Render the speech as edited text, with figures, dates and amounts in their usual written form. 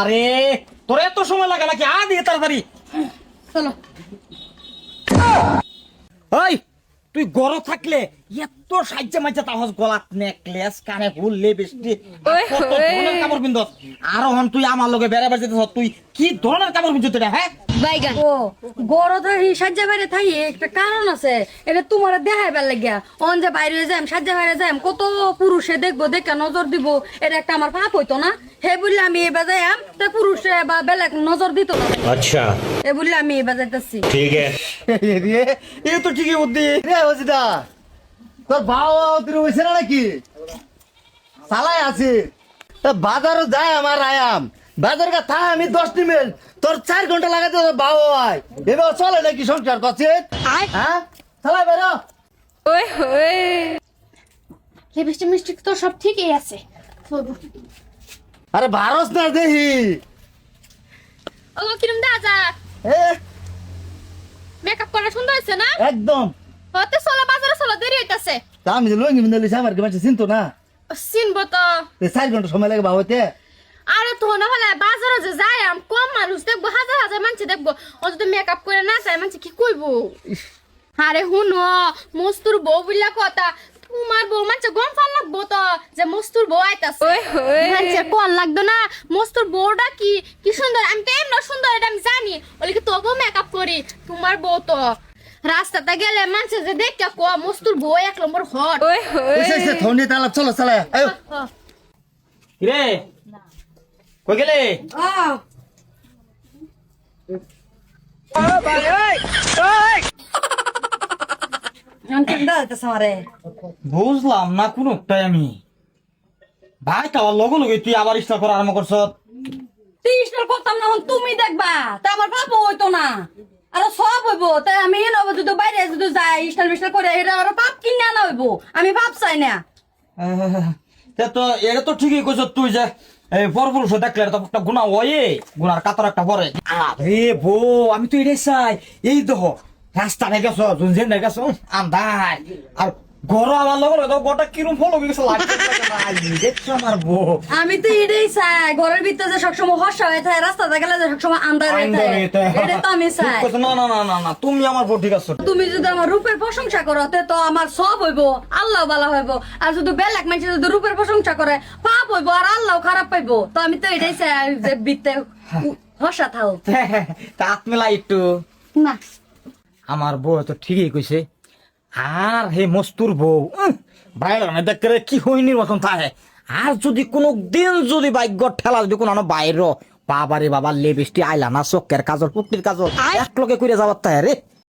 আরে তোর এত সময় লাগে নাকি? দিয়ে তাড়াতাড়ি চলো। ওই তুই গরম থাকলে এত সাজ্জা মাজ্জা তাহস, গলাত নেকলেস, কানে ফুল, লিপস্টিক, কত ধরনের কাপড় পিনছস। আর হন তুই আমার লগে বেড়াবার যেতেছ, তুই কি ধরনের কাপড় পিনছস তুই? হ্যাঁ বাইগান ও গরদের সাজ্জা বাইরে থাই একটা কারণ আছে, এটা তোমার দেখাইবার লাগিয়া। অন যে বাইরে যাইম, সাজ্জা বাইরে যাইম, কত পুরুষে দেখবো, দেখে নজর দিব, এটা একটা আমার পাপ হইতো না? হে বললে আমি এবার যাইম, তা পুরুষে বা বেলেগ নজর দিত না। अच्छा এ বললে আমি এবার যাইতেছি। ठीक है রে এ তো ঠিকই বুদ্ধি রে হজিদা, তোর ভাও তুই হইছে না নাকি? চালাই আছে বাজারও যায় আমার আয়াম, বাজার কা থা আমি 10 মিনিট, তোর 4 ঘন্টা লাগাতে তোর ভাও হয়। এবার চলে নাকি সংসার করছে? হ্যাঁ চালাই বেরো। ওই ওই লিপস্টিক মিস্টিক তো সব ঠিকই আছে। আরে ভারস না দেখি ও কিরম দাদা এ, মেকআপ করা সুন্দর হয়েছে না? একদম। হতে চলো বাজারে চলো, দেরি হইতাছে। তা আমি যে লঙ্গি মিন্দে লিছি আমার কি মাঝে চিনতো না? চিনবো তো। 4 ঘন্টা সময় লাগে ভাও হইতে। আরে তো না হলে বাজারে যে যাই আম কম মানুষ দেখবো, হাজার হাজার মানুষ দেখবো, ও যদি মেকআপ করে না চায় মানুষ কি কইবো? আরে হুনো মস্তুর বউ বললা কথা, তোমার বউ মানছে গম ফাল লাগবো তো যে মস্তুর বউ আইতাছে। মানছে কোন লাগতো না, মস্তুর বউটা কি কি সুন্দর, আমি তো এমন সুন্দর এটা আমি জানি, ওলে কি তবু মেকআপ করি। তোমার বউ তো রাস্তাতে গেলে মানছে যে দেখতে কো মস্তুর বউ 1 নম্বর হট। এসে থন্ডি তালা চলো চালাই আয়ো। রে কই গেলে? বুঝলাম না কোনটাই আমি। ভাই খাওয়ার লগে লগে তুই আবার ইচ্ছা করা আরম্ভ করছ। তিরিশটার করতাম না, হন তুমি দেখবা, তা আমার পাপ হইতো না। আর সব হইবো, তাই আমি নব যদি বাইরে যদি যাই স্টাইল মিস্টাইল করে, এটা আর পাপ কিনে আনা হইবো। আমি পাপ চাই না। তো এটা তো ঠিকই কইছ তুই যে এই পরপুরুষ দেখলে তো একটা গুণা হয়ে গুনার কাতর একটা পরে। আরে বউ আমি তো এটাই চাই। এই দেখো রাস্তা গেছ, জুনজেন গেছ, আন্দার আর ঘর আমার লগে লগে গোটা কিরম ফলো গেছে লাগছে দেখছো আমার বউ। আমি তো এটাই চাই, ঘরের ভিতরে যে সবসময় হর্ষা হয়ে থাকে, রাস্তাতে গেলে যে সবসময় আন্ধার হয়ে থাকে, এটা তো আমি চাই। না না না না না তুমি আমার বউ ঠিক আছো। তুমি যদি আমার রূপের প্রশংসা করো তো আমার সব হইবো, আল্লাহ ভালো হইবো। আর যদি বেলেগ মানুষ যদি রূপের প্রশংসা করে, পাপ হইবো আর আল্লাহ খারাপ পাইবো। তো আমি তো এটাই চাই যে বিতে হর্ষা থাও। কাত মেলা একটু না আমার বউ তো ঠিকই কইছে। আর হে মস্তুর বউ বাইরে দেখতে কি হইনি মতন থাকে। আর যদি কোনো দিন যদি বাইক ঠেলা যদি কোনো বাইর বাবারে বাবা লিপস্টিক, আইলানা, চোখের কাজল, পুটলির কাজল এক লগে করে যাবার তাই রে।